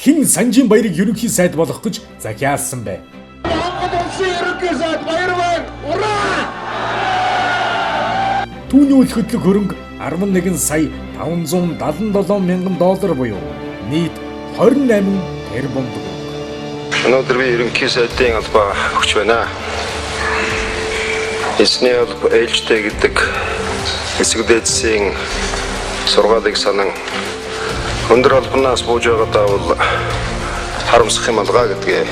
хэн Санжийн баярыг ерөнхий сайд болох гэж захиалсан бэ? Монгол улсын ерөнхий сайд баяр байна. Ура! Түүний үйл хөдлөх хөрөнгө 11 сая 577 мянган доллар буюу нийт 28 тэрбум төгрөг. Өнөөдөр би ерөнхий сайдын албаа өгч байна. Эсний алба ээлжтэй гэдэг хэсэг дээдсийн сургаалыг санан өндөр албанаас бууж байгаадаа бол харамсах юм алгаа гэдгээ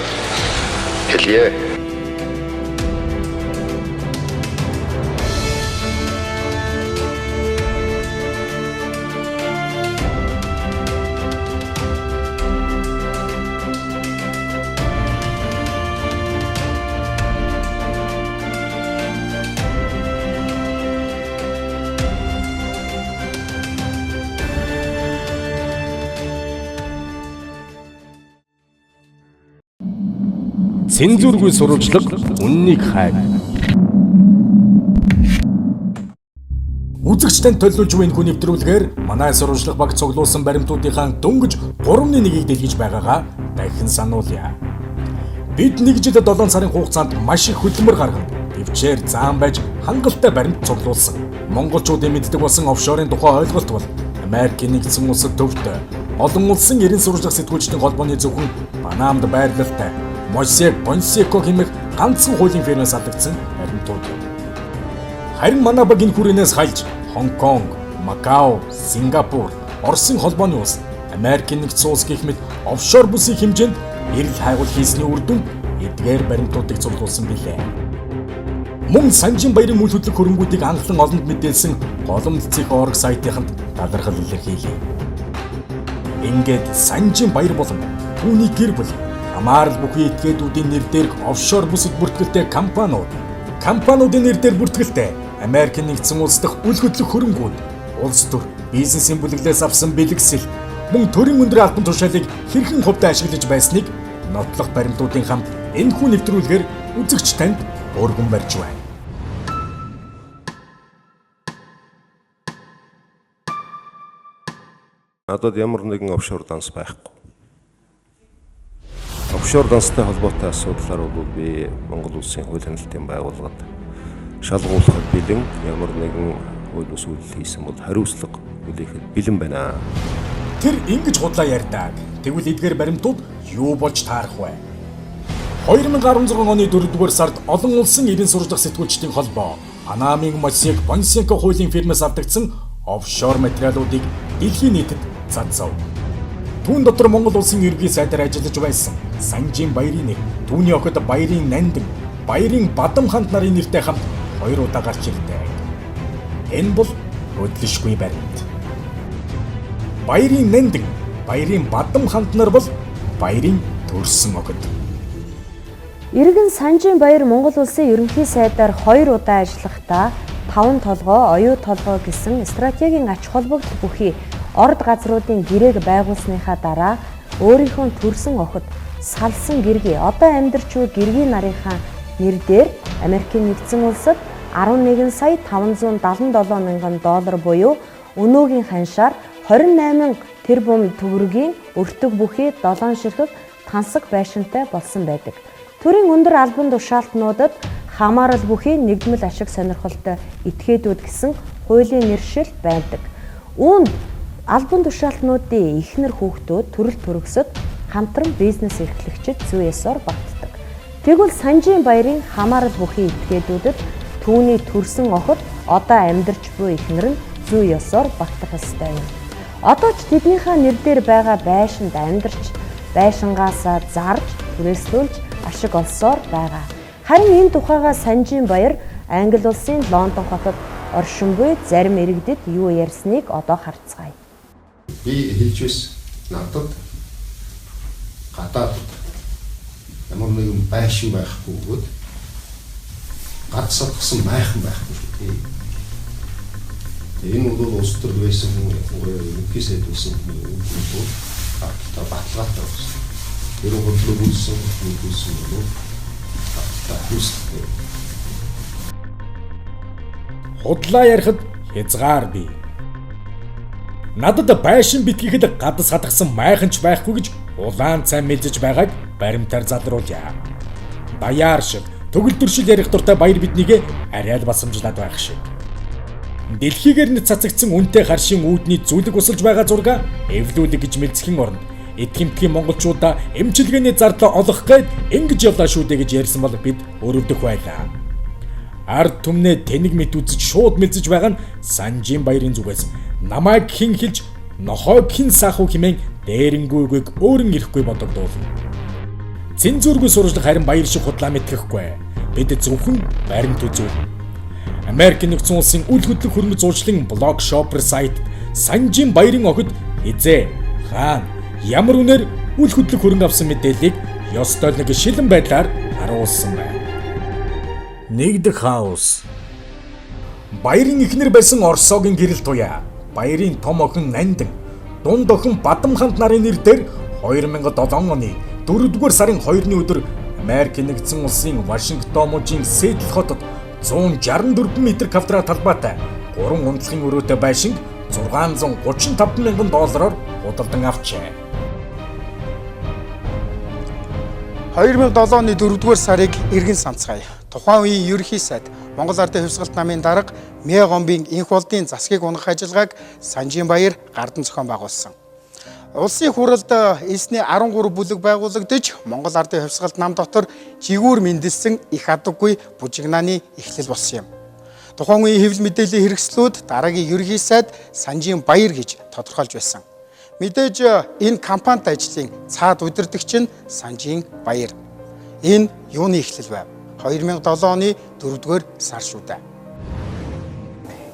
хэлье. Цензургүй сурвалжлага үннийг хайр. Үзэгчдэнд төлөвлөж буй энэхүү нэвтрүүлгээр манай сурвалжлага баг цуглуулсан баримтуудынхаа дөнгөж 3-1-ийг дэлгэж байгаагаа дахин сануулъя. Бид 1 жил 7 сарын хугацаанд маш их хөдөлмөр гарган төвчээр заан байж хангалттай баримт цуглуулсан. Монголчуудын мэддэг болсон оффшорын тухай ойлголт бол Америкийн нэгдсэн улсад төвтэй олон улсын эрен сурвалжлах сэтгүүлчдийн холбооны зөвхөн Панамд байрлалтай SECRETS хэмээх ганцхан хуулийн фирмээс алдагдсан баримтууд. Харин манай баг энэ хүрээнээс хальж Хонконг, Макао, Сингапур, Оросын холбооны улс, Америкийн нэгдсэн улс гэх мэт оффшор бүсийн хэмжээнд эрэл хайгуул хийсний үр дүнд эдгээр баримтуудыг цуглуулсан билээ. Мөн Санжийн баярын үйл хөдлөх хөрөнгүүдийг анхлан олонд мэдээлсэн голомт.org сайтынханд талархал илэрхийлье. Ингээд Санжийн баяр болон түүний гэр бүл хамаарал бүхий этгээдүүдийн нэр дээрх оффшор бүсэд бүртгэлтэй компаниудын нэр дээр бүртгэлтэй Америкийн нэгдсэн улс дахь үйл хөдлөх хөрөнгүүд, улс төр, бизнесийн бүлэглээс авсан бэлгэсэл, мөн төрийн өндөр албан тушаалыг хэрхэн хувьдаа ашиглаж байсныг нотлох баримтуудын хамт энэхүү нэвтрүүлгээр үзэгч танд өргөн барьж байна. Надад ямар нэгэн оффшор данс байхгүй. Оффшор данстай холбоотой асуудлаар бол би Монгол улсын хууль хяналтын байгууллагад шалгуулахад бэлэн, ямар нэгэн хууль бус үйлдэл хийсэн бол хариуцлага үлээхэд бэлэн байна. Тэр ингэж худлаа ярьдаг. Тэгвэл эдгээр баримтууд юу болж таарах вэ? 2016 оны 4-р сард олон улсын эрен сурвалжлах сэтгүүлчдийн холбоо Панамын SECRETS хуулийн фирмээс авдагдсан оффшор материалуудыг дэлхийн нийтэд цацав. Түүн дотор Монгол улсын ерөнхий сайдаар ажиллаж байсан Санжийн баярын нэг, түүний охид баярын нандин, баярын бадам ханд нарын нэртэй хамт 2 удаа гарч ирдэг. Энэ бол хөдлөшгүй баримт. Баярын нандин, баярын бадам ханд нар бол баярын төрсөн охид. Иргэн Санжийн баяр Монгол улсын ерөнхий сайдаар 2 удаа ажиллахдаа 5 толгой, оюу толгой гэсэн стратегийн ач холбогдол бүхий орд газруудын гэрээг байгуулсныхаа дараа өөрийнхөө төрсөн охид салсан гэргий одоо амьдарч буй гэргийн нарынхаа нэр дээр Америкийн нэгдсэн улсад 11 сая 577 мянган доллар буюу өнөөгийн ханшаар 28 тэрбум төгрөгийн өртөг бүхий 7 ширхэг тансаг байшинтай болсон байдаг. Төрийн өндөр албан тушаалтнуудад хамаарал бүхий нэгдмэл ашиг сонирхолтой этгээдүүд гэсэн хуулийн нэршил байдаг. Үүнд албан тушаалтнуудын эхнэр хүүхдүүд төрөл төрөсөд хамтран бизнес эрхлэгчид зүй ёсоор багтдаг. Тэгвэл Санжийн баярын хамаарал бүхий этгээдүүдэд түүний төрсөн охид одоо амьдарч буй эхнэр нь зүй ёсоор багтах ёстой юм. Одоо ч тэднийхээ нэр дээр байгаа байшинд амьдарч, байшингаасаа зарж, түрээслүүлж ашиг олсоор байгаа. Харин энэ тухайга Санжийн баяр Англи улсын Лондон хотод оршин буй зарим иргэдэд юу ярьсныг одоо харцгаая. Би хэлж байсан надад гадаад ямар нэгэн байшин байхгүйгүүд гацсалгсан майхан байхгүй шүү дээ. Энэ бол улс төр байсан ерөнхий сайд байсан хүмүүс баталгаатай болсон. Ерөн хөдлөг үйлсэн бол худлаа ярихад хязгаар бий. Надад байшин битгийхэд гадас хатгсан майханч байхгүй гэж улаан цай мэдэж байгааг баримтаар залруулъя. Баяр шиг төгөлдршил ярих дуртай баяр биднийг арай л басамжлаад байх шиг. Дэлхийгээр нь цацагдсан үнэтэй харшийн үүдний зүлэг усалж байгаа зурга эвлүүлэг гэж мэдсэхийн оронд эдгэмтгийн монголчуудаа эмчилгээний зардлаа олох гээд ингэж явлаа шүү дээ гэж ярьсан бол бид өрөвдөх байлаа. Ард түмнээ тэнэг мэт үзэж шууд мэдэж байгаа нь Санжийн баярын зүгээс намайг хэн хэлж нохойг хэн саах уу хэмээн дээрэнгүйгийг өөрөн ирэхгүй бодогдуулна. Цензургүй сурвалжлах харин баяр шиг худлаа мэдрэхгүй. Бид зөвхөн баримт үзүүлнэ. Америк нэгдсэн улсын үл хөдлөх хөрөнгө зуршлын блог шопер сайт Санжийн баярын охид хизээ хаана ямар үнээр үл хөдлөх хөрөнгө авсан мэдээллийг ёстой нэг шилэн байдлаар харуулсан байна. Нэгдэх хаус. Баярын эхнэр байсан Орсогийн гэрэл туяа. Баярын том охин Нандин, дунд охин Бадамханд нарын нэр дээр 2007 оны 4-р сарын 2-ны өдөр Америк нэгдсэн улсын Вашингтон мужийн Сиэтл хотод 164 м квадрат талбайтай 3 ундлахын өрөөтэй байшинг $635,000 худалдан авчээ. 2007 оны 4-р сарыг эргэн санацгаая. Тухайн үеийн ерөнхий сайд Монгол Ардын хувьсгалт намын дарга Мэ гомбын энх болдын засгийг унгах ажиллагааг Санжийн баяр гардан зохион байгуулсан. Улсын хуралд эсний 13 бүлэг байгуулагдаж Монгол Ардын хувьсгалт нам дотор жигүүр мэндэлсэн их адаггүй бужигнааны эхлэл болсон юм. Тухайн үеийн хэвлэл мэдээллийн хэрэгслүүд дараагийн ерөнхий сайд Санжийн баяр гэж тодорхойлж байсан. Мэдээж энэ компанид ажлын цаад удирдагч нь Санжийн баяр. Энэ юуны эхлэл байв? 2007 оны 4-р сар шүү дээ.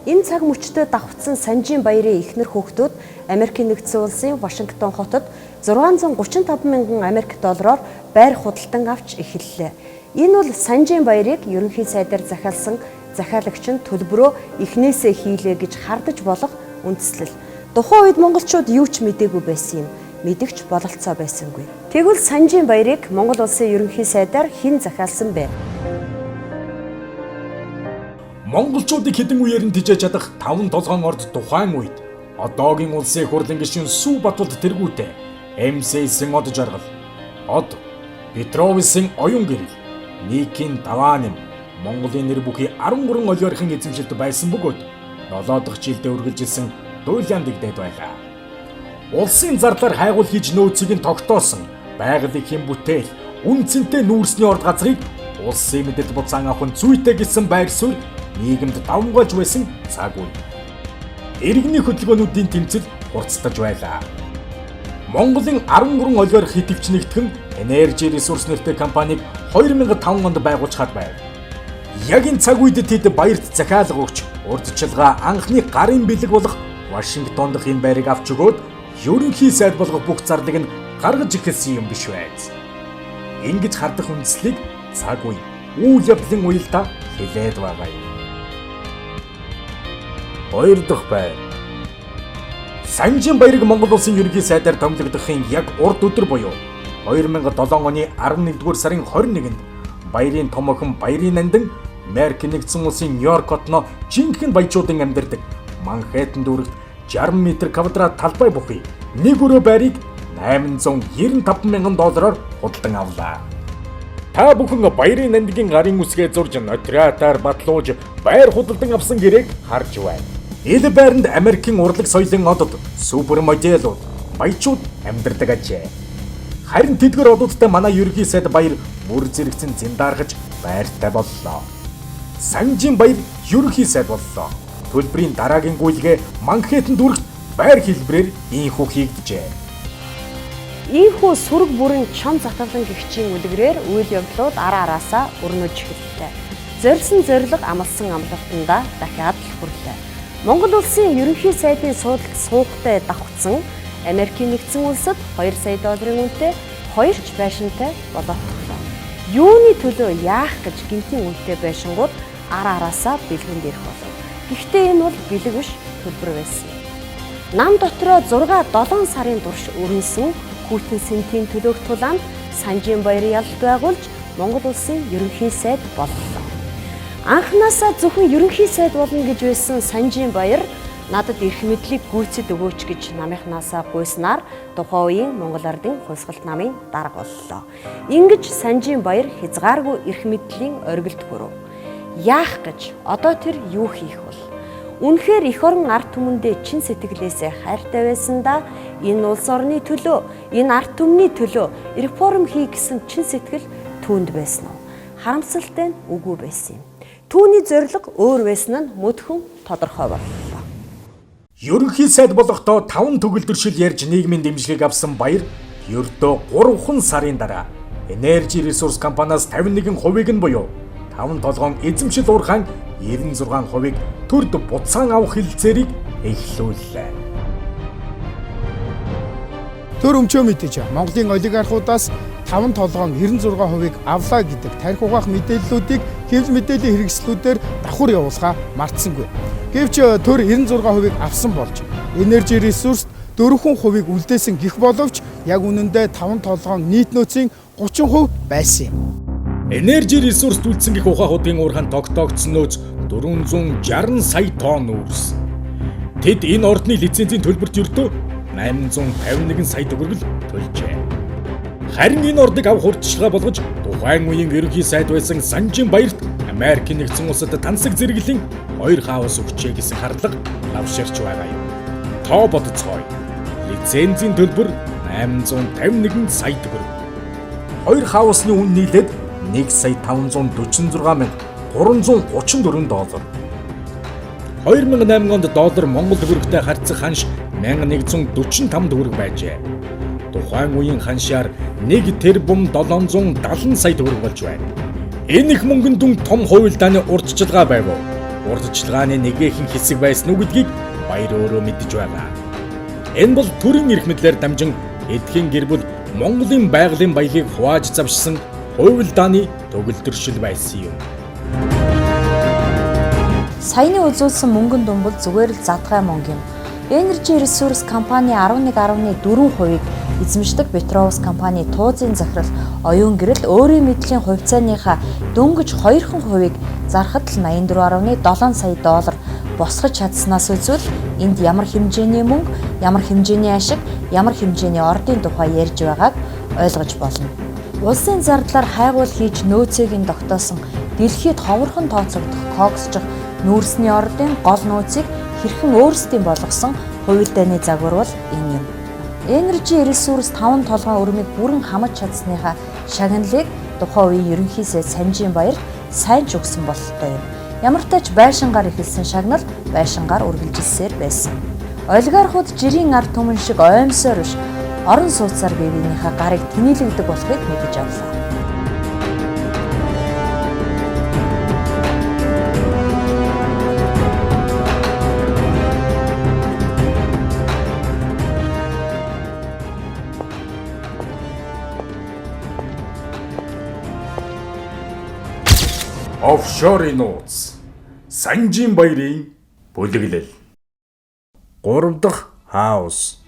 Энэ цаг мөчтөд давхцсан Санжийн баярын эхнэр хүүхдүүд Америкийн нэгдсэн улсын Вашингтон хотод $635,000 Америк доллараар байр худалдан авч эхэллээ. Энэ бол Санжийн баярыг ерөнхий сайдаар захиалсан захиалагч нь төлбөрөө эхнээсээ хийлээ гэж хардаж болох үндслэл. Тухайн үед монголчууд юу ч мэдээгүй байсан юм. Мэдэгч бололцоо байсангүй. Тэгвэл Санжийн баярыг Монгол улсын ерөнхий сайдаар хэн захиалсан бэ? Монголчуудыг хэдэн үеэр нь тижээж чадах 5 толгойн орд тухайн үед одоогийн улсын хурлын гишүүн Сүү Батболд тэргүүтэй МСС-ийн од жаргал, од Петровсын оюун гэрэл, Никийн давааним Монголын нэр бүхий 13 олиорхийн эзэмшилд байсан бөгөөд 7 дахь жилдээ үргэлжилсэн дуйлаан дэгдээд байлаа. Улсын зардлаар хайгуул хийж нөөцийг нь тогтоосон байгалийн хэм бүтээл, үнцэнтэй нүүрсний орд газрыг улсын мэдэл буцаан авахын зүйтэй гэсэн байр суурь нийгэмд давмгайлж байсан цаг үе. Иргэний хөдөлгөөнүүдийн тэмцэл хурцтаж байлаа. Монголын 13 олиорх хэтвч нэгтгэн энержи ресурс нэртэй компанийг 2005 онд байгуулж хад байв. Яг энэ цаг үед тэд баярт захиалга өгч урдчилгаа анхны гарын бэлэг болох Вашингтон дахь энэ байрыг авч өгөөд ерөнхий сайд болгох бүх зарлыг нь гаргаж эхэлсэн юм биш байц. Ингэж хардах үндслийг цаг үе, үйл явдлын уялдаа хэлээд байгаа юм. 2 дахь байр. Санжийн баярыг Монгол улсын ерөнхий сайдаар томилогдохын яг урд өдөр буюу 2007 оны 11-р сарын 21-нд баярын том охин Баярын Нандин Америк нэгдсэн улсын Нью-Йорк хотно жинхэнэ баячуудын амьдардаг Манхэттен дүүрэгт 60 м квадрат талбай бүхий нэг өрөө байрыг $895,000 худалдан авлаа. Та бүхэн Баярын Нандигийн гарын үсгээ зурж нотариатаар батлууж байр худалдан авсан гэрээг харж байна. Ил байранд Америкийн урлаг соёлын одод супермоделууд, баячууд амьдардаг ажээ. Харин тэдгэр одуудтай манай ерөнхий сайд баяр бүр зэрэгцэн зиндаргаж байртай боллоо. Санжийн баяр ерөнхий сайд боллоо. Төлбөрийн дараагийн гүйлгээ Манхэттен дүүрэгт байр хэлбэрээр ийхүү хийгджээ. Ийхүү сүрэг бүрийн чон затгалан гихчийн үлгэрээр үйл явдлууд ара араасаа өрнөж эхэллээ. Зорилсон зорилго амлсан амлалтандаа дахиад л хүрлээ. Монгол улсын ерөнхий сайдын суудалд суухтай давхцсан Америкийн нэгдсэн улсад $2 сая үнэтэй 2 ч байшинтай болоотлоо. Юуны төлөө яах гэж гинтийн үнэтэй байшингууд ара араасаа бэлгэнд ирэх болов. Гэхдээ энэ бол бэлэг биш төлбөр байсан. Нам дотроо 6-7 сарын турш өрнөсөн хүйтэн сентийн төлөөх тулаанд Санжийн баярын ялалт байгуулж Монгол улсын ерөнхий сайд боллоо. Анхнаасаа зөвхөн ерөнхий сайд болно гэж байсан Санжийн баяр надад эрх мэдлийг гүйцэд өгөөч гэж намынхнаасаа гуйснаар тухайн үеийн Монгол Ардын хувьсгалт намын дарга боллоо. Ингэж Санжийн баяр хязгааргүй эрх мэдлийн оргилд хүрв. Яах гэж одоо тэр юу хийх вэ? Үнэхээр эх орон ард түмэндээ чин сэтгэлээсээ хайртай байсандаа энэ улс орны төлөө, энэ ард түмний төлөө реформ хий гэсэн чин сэтгэл түүнд байсан уу? Харамсалтай нь үгүй байсан юм. Түүний зорилго өөр байсан нь мөдхөн тодорхой боллоо. Ерөнхий сайд болохдоо 5 төгөлдршил ярьж нийгмийн дэмжлэг авсан баяр ердөө 3 сарын дараа Energy Resource компаниас 51%-ийг нь буюу 5 толгоон эзэмшил уурхаан 96%-ийг төрд буцаан авах хэлэлцээрийг эхлүүллээ. Төр өмчөө мэдээж Монголын олигархуудаас 5 толгоон 96%-ийг авлаа гэдэг тарих угаах мэдээллүүдийг хэвлэл мэдээллийн хэрэгслүүдээр давхар явуулахаа мартсангүй. Гэвч төр 96%-ийг авсан болж Energy Resource 4%-ийг үлдээсэн гэх боловч яг үнэндээ 5 толгоон нийт нөөцийн 30% байсан юм. Energy Resource үйлдсэн гэх ухаахуудын уурхаан тогтоогдсон нөөц 460 сая тонн үүс. Тэд энэ ордны лицензийн төлбөрт ердөө 851 сая төгрөг төлжээ. Харин энэ ордыг авах урьдчилгаа болгож тухайн үеийн ерөнхий сайд байсан Санжийн баярт Америк нэгдсэн улсад тансаг зэрэглэлийн 2 хаус өгчээ гэсэн хардлага лавширч байгаа юм. Тоо бодцгоё. Лицензийн төлбөр 851 сая төгрөг. 2 хаусны үн нийлээд 1 сая 546 мянга 334 доллар. 2008 онд доллар Монгол төгрөгтэй харьцах ханш 1145 төгрөг байжээ. Тухайн үеийн ханшаар 1 тэрбум 770 сая төгрөг болж байна. Энэ их мөнгөнд дүн том хувилдааны урдчилгаа байв уу? Урдчилгааны нэгэн хэсэг байсан уу гэдгийг баяр өөрөө мэдэж байгаа. Энэ бол төрийн эрх мэдлээр дамжин эдхийн гэр бүл Монголын байгалийн баялаг хувааж завшсан хувилдааны төгөлдршил байсан юм. Саяны үзүүлсэн мөнгөн дүн бол зүгээр л задгай мөнгө юм. Energy Resource компани 11.4%-ийг эзэмшдэг Петровс компани туузын захирал оюун гэрэл өөрийн мэдлийн хувьцааныхаа дөнгөж 2%-ийг зархад л 84.7 сая доллар босгож чадсанаас үзвэл энд ямар хэмжээний мөнгө, ямар хэмжээний ашиг, ямар хэмжээний ордын тухай ярьж байгааг ойлгож болно. Улсын зардлаар хайгуул хийж нөөцийг нь тогтоосон дэлхийд ховорхон тооцогдох коксжих нүүрсний ордын гол нөөцийг хэрхэн өөрсдийн болгосон хувилдааны загвар бол энэ юм. Energy Resource 5 толгойн өрмийг бүрэн хамж чадсныхаа шагналыг тухайн үеийн ерөнхий сайд Санжийн баяр сайн ч өгсөн бололтой юм. Ямар ч тач байшингаар эхэлсэн шагнал байшингаар үргэлжилсээр байсан. Олигархууд жирийн ард түмэн шиг оймсоор биш орон сууцаар биеийнхээ гарыг тэнэлэгдэг болохыг мэдэж авлаа. Оффшорын нууц. Санжийн баярын бүлэглэл. 3 дахь хаус.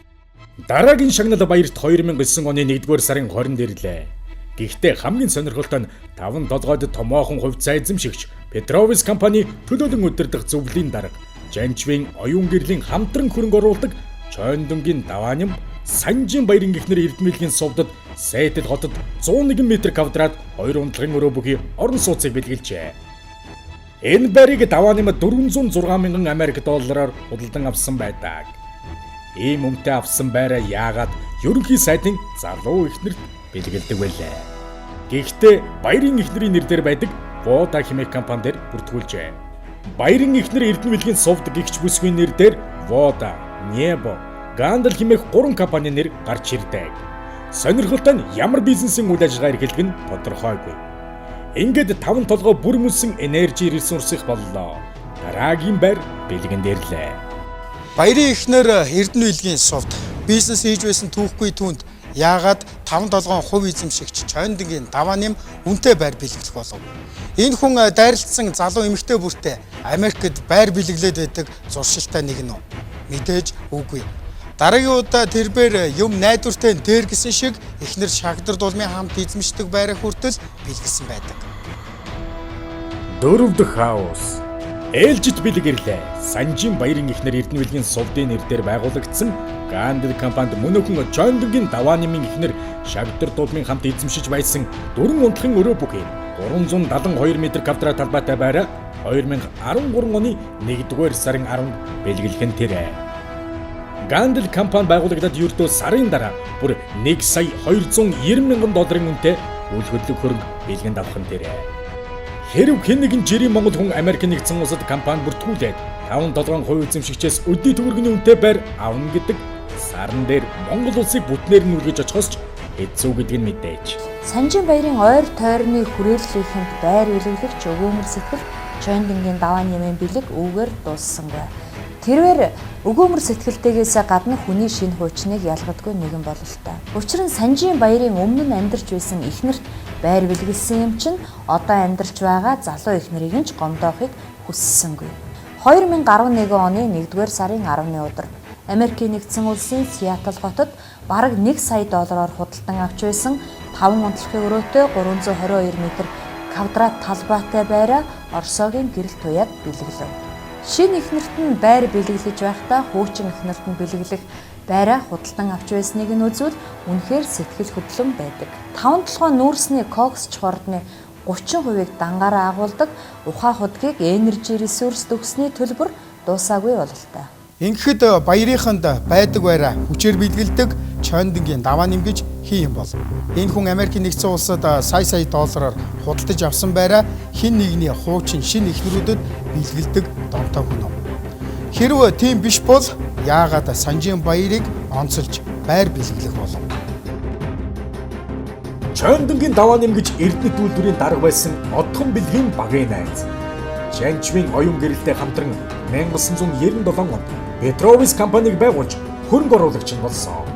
Дараагийн шагнал баярт 2009 оны 1-р сарын 20-нд ирлээ. Гэхдээ хамгийн сонирхолтой нь 5 толгойд томоохон хувьцаа эзэмшигч Петровс компани төлөөлөн удирдах зөвлөлийн дарга Жанчвын оюун гэрлийн хамтран хөрөнгө оруулдаг Чойндонгийн давааним Санжийн баярын гихнэр Эрдмилийн сувдад Сэтэл хотод 101 м2-д 2 унтлагын өрөө бүхий орон сууцыг бэлгэлжээ. Энэ байрыг давааным 406 мянган Америк доллараар худалдан авсан байдаг. Ийм үнэтэй авсан байраа яагаад ерөнхий сайдын залуу эхнэрт бэлгэлдэг байлээ. Гэхдээ баярын эхнэрийн нэр дээр байдаг Вода хэмээх компани дээр бүртгүүлжээ. Баярын эхнэр Эрдмилийн сувд гихч бүсгүй нэр дээр Вода, Небо, Гандал хэмээх 3 компани нэр гарч ирдэг. Сонирхолтой нь ямар бизнесийн үйл ажиллагаа эрхэлдэг нь тодорхойгүй. Ингээд 5 толгой бүр мөсөн Energy Resource боллоо. Дараагийн байр бэлгэнд ирлээ. Баярын эхнэр Эрдэнэ билгийн сувд бизнес хийж байсан түүхгүй түнд яагаад 5 толгойн хувь эзэмшигч Чойндонгийн давааним үнэтэй байр бэлгэлэх болов. Энэ хүн дайралтсан залуу эмэгтэй бүртээ Америкт байр бэлгэлээд байдаг зуршилтай нэг нь үү? Мэдээж үгүй. Дараагийн удаа тэрбээр юм найдвартай дээр гэсэн шиг эхнэр шагдар дулмын хамт эзэмшдэг байраа хүртэл бэлгэлсэн байдаг. 4 дахь хаус. Ээлжид бэлгэрлээ. Санжийн баярын эхнэр Эрдэнэ билгийн сувдын нэрээр байгуулагдсан Гандл компанид мөнөөхөн Чондонгийн даваа нэмийн эхнэр Шагдар дулмын хамт эзэмшиж байсан 4 унтлахын өрөө бүхий 372 м квадрат талбайтай байраа 2013 оны 1-р сарын 10-нд бэлгэлхэн тэрэ. Гандл компани байгуулагдаад ердөө сарын дараа бүр 1,290,000 үнэтэй үйл хөдлөх хөрөнгө бэлгэнд авах нь тэрэ. Хэрв хэн нэгэн жирийн Монгол хүн Америк нэгдсэн улсад компани бүртгүүлээд 5-7% эзэмшигчээс өдий төгрөгийн үнэтэй байр авна гэдэг сарн дээр Монгол улсыг бүтнээр нь үргэж очихоос ч хэцүү гэдэг нь мэдээж. Санжийн баярын ойр тойрны хүрээллийнхэнд байр билэглэгч өгөөмөр сэтгэл Чондонгийн даваа нэмийн бэлэг үүгээр дууссангүй. Тэрээр өгөөмөр сэтгэлтэйгээс гадна хүний шинэ хуучныг ялгадгүй нэгэн бололтой. Учир нь Санжийн баярын өмнө нь амьдарч байсан эхнэрт байр бэлгэлсэн юм чинь одоо амьдарч байгаа залуу эхнэрийг нь ч гомдоохыг хүссэнгүй. 2011 оны 1-р сарын 10-ны өдөр Америкийн нэгдсэн улсын Сиэтл хотод бараг $1 сая худалдан авч байсан 5 унтлахын өрөөтэй 322 м квадрат талбайтай байраа Оросогийн гэрэл туяад бэлгэлв. Шинэ эхнэрт нь байр бэлгэлж байхдаа хуучин эхнэрт нь бэлгэлэх байраа худалдан авч байсныг нь үзвэл үнэхээр сэтгэл хөдлөм байдаг. 5-7 нүүрсний кокс чухардны 30%-ийг дангаараа агуулдаг ухаан худгийг энержи ресурс төгсний төлбөр дуусаагүй бололтой. Ингэхэд баярынханд байдаг байраа хүчээр бэлгэлдэг Чондонгийн даваа нэмгэж хий юм бол энэ хүн Америкийн нэгдсэн улсад сая доллараар худалдаж авсан байраа хин нэгний хуучин шинэ эхнэрүүдэд бэлгэлдэг донтой хүн юм. Хэрвээ тийм биш бол яагаад Санжийн баярыг онцолж байр бэлгэлэх болов? Чондонгийн даваа нэмгэж Эрдэнэ үйлдвэрийн дарга байсан одхон бэлгийн багийн найз. Жанчвын оюун гэрэлтэй хамтран 1997 онд Петровис компаниг байгуулж хөрөнгө оруулагч нь болсон.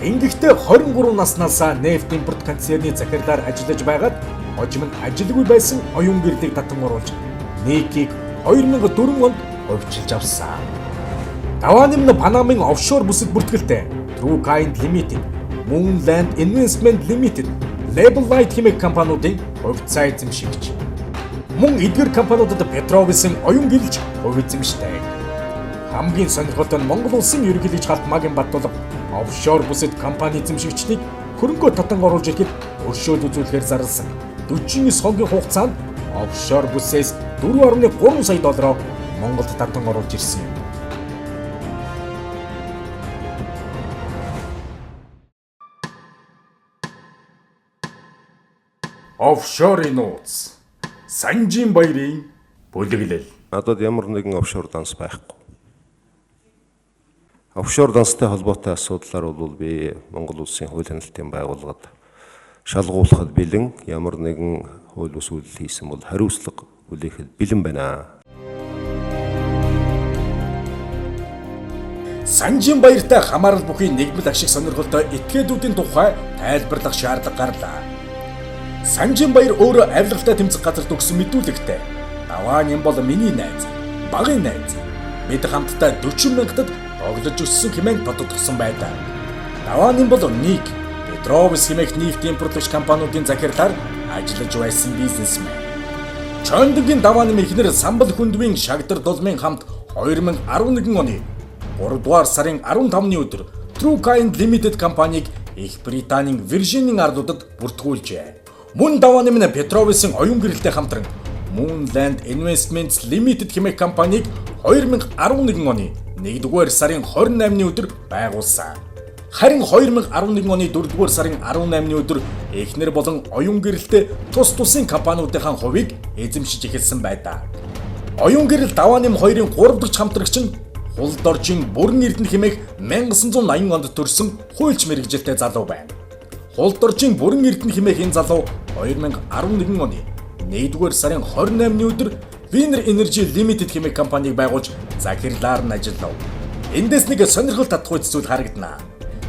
Ингэхдээ 23 наснаас нефт импорт концерны захирлаар ажиллаж байгаад хожим нь ажилгүй байсан оюун гэрлийг татан оруулж нийтийг 2004 онд хувьчилж авсан. Даваа нэмнэ Панамын офшор бүсэд бүртгэлтэй True Kind Limited, Moonland Investment Limited, Label Light хэмээх компаниудын хувьцаа эзэмшигч. Мөн эдгээр компаниудад Петровисын оюун гэрэлж хувь эзэмшдэг. Хамгийн сонирхолтой нь Монгол улсын ерөнхийлөгч Халтмаагийн Баттулга офшор бүсэд компани эзэмшигчдийг хөрөнгөө татан оруулж ирэхэд өршөөл үзүүлэхээр зарласан 49 хоногийн хугацаанд офшор бүсээс $4.3 сая Монголд татан оруулж ирсэн юм. Оффшорын нууц. Санжийн баярын бүлэглэл. Надад ямар нэгэн офшор данс байхгүй. Офшор данстай холбоотой асуудлаар бол би Монгол улсын хууль хяналтын байгууллагад шалгуулахад бэлэн ямар нэгэн хууль бус үйлдэл хийсэн бол хариуцлага хүлээхэд бэлэн байна. Санжийн баяртай хамаарал бүхий нэгмэл ашиг сонирхолтой этгээдүүдийн тухай тайлбарлах шаардлага гарлаа. Санжийн баяр өөрөө авилгалтай тэмцэх газар төгсөн мэдүүлэгтэй. Даваа нэм бол миний найз, багын найз. Бид хамтдаа 40 мянгатад тоглож өссөн хэмээн тодтогдсон байдаг. Даваа нэм бол нэг Петровис хэмээх нефт импортч компаниудын захирлаар ажиллаж байсан бизнесмен. Чондонгийн даваа нэм эхнэр Самбал Хүндвийн Шагдар дулмын хамт 2011 оны 3-р сарын 15-ны өдөр True Kind Limited компанийг Их Британийн Виржинийн арлуудад бүртгүүлжээ. Мөн даваа нэм Петровисын оюун гэрэлтэй хамтран Moonland Investments Limited хэмээх компанийг 2011 оны 1-р сарын 28-ны өдөр байгуулсан. Харин 2011 оны 4-р сарын 18-ны өдөр эхнэр болон оюун гэрэлтэй тус тусын компаниудынхаа хувийг эзэмшиж эхэлсэн байдаг. Оюун гэрэл даваа нэм 2-ын 3 дахь хамтрагч нь Хулдоржийн бүрэн эрдэнэ хэмээх 1980 онд төрсэн хуульч мэргэжилтэй залуу байна. Хулдоржийн бүрэн эрдэнэ хэмээх энэ залуу 2011 оны 1-р сарын 28-ны өдөр Wiener Energy Limited хэмээх компанийг байгуулж захирлаар нь ажиллав. Эндээс нэг сонирхол татах зүйл харагдана.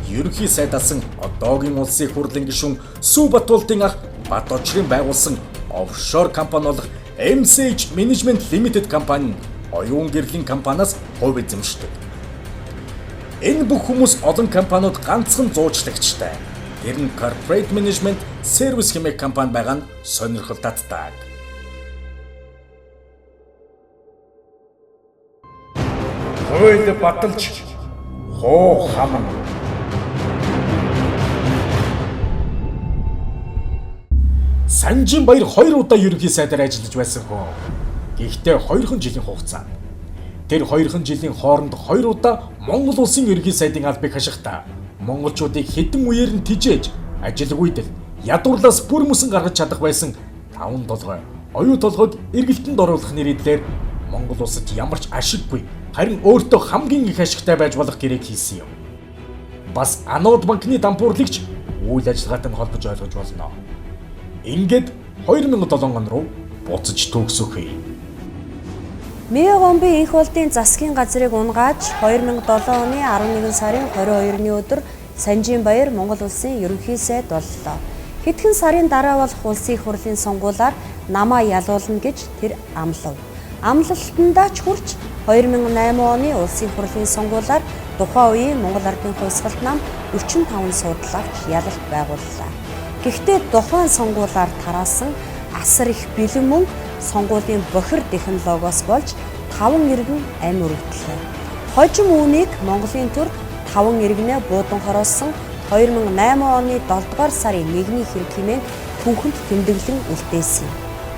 Ерөнхий сайдалсан одоогийн улсын хурлын гишүүн Сүү Батболтын ах Бат Очрын байгуулсан офшор компани болох MCH Management Limited компани оюун гэрлийн компаниас хувь эзэмшдэг. Энэ бүх хүмүүс олон компаниуд ганцхан зуучлагчтай. Тэр нь Corporate Management Service хэмээх компани байгаа нь сонирхол татдаг. хууль баталж хуу хамна. Санжийн баяр 2 удаа ерөнхий сайдаар ажиллаж байсан хүн. Гэхдээ 2хан жилийн хугацаанд тэр 2хан жилийн хооронд 2 удаа Монгол улсын ерөнхий сайдын албыг хашихдаа монголчуудыг хэдэн үеэр нь тижээж ажилгүйдэл ядуурлаас бүр мөсөн гаргаж чадах байсан 5 толгой оюу толгойг эргэлтэнд оруулах нэрээр Монгол улсад ямар ч ашиггүй харин өөртөө хамгийн их ашигтай байж болох гэрээг хийсэн юм. Бас анод банкны дампуурлагч үйл ажиллагаатай холбож ойлгож болно. Ингээд 2007 он руу буцаж төгсөхье. Меогомбын энх болдын засгийн газрыг унгааж 2007 оны 11 сарын 22-ны өдөр Санжийн баяр Монгол улсын ерөнхий сайд боллоо. Хэдхэн сарын дараа болох улсын их хурлын сонгуулиар намаа ялуулна гэж тэр амлав. Амлалтандаа ч хүрч 2008 оны улсын их хурлын сонгуулиар тухайн үеийн Монгол Ардын хувьсгалт нам 45 судлаач ялалт байгууллаа. Гэхдээ тухайн сонгуулиар тараасан асар их бэлэн мөнгө сонгуулийн бохир технологиос болж 5 иргэн амь өргөдлөө. Хожим үүнийг Монголын төр 5 иргэнээ буудан хороосон 2008 оны 7 дугаар сарын 1-ний хэрэг хэмээн түүхэнд тэмдэглэн үлдээсэн.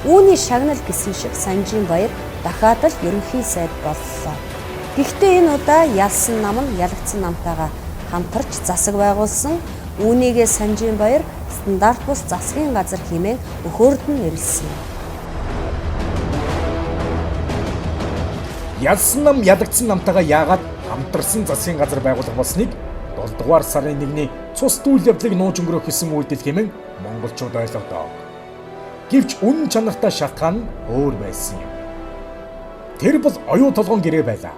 Үүний шагнал гэсэн шиг Санжийн баяр дахиад л ерөнхий сайд боллоо. Гэхдээ энэ удаа ялсан нам нь ялагдсан намтайгаа хамтарч засаг байгуулсан. Үүнийгээ Санжийн баяр стандарт бус засгийн газар хэмээн өхөөрдөн нэрлсэн. Ялсан нам ялагдсан намтайгаа яагаад хамтарсан засгийн газар байгуулах болсныг 7 дугаар сарын 1-ний цус үйл явдлыг нууж өнгөрөх гэсэн үйлдэл хэмээн монголчууд ойлгодоо. Гэвч үнэн чанартай шалтгаан нь өөр байсан юм. Тэр бол оюу толгойн гэрээ байлаа.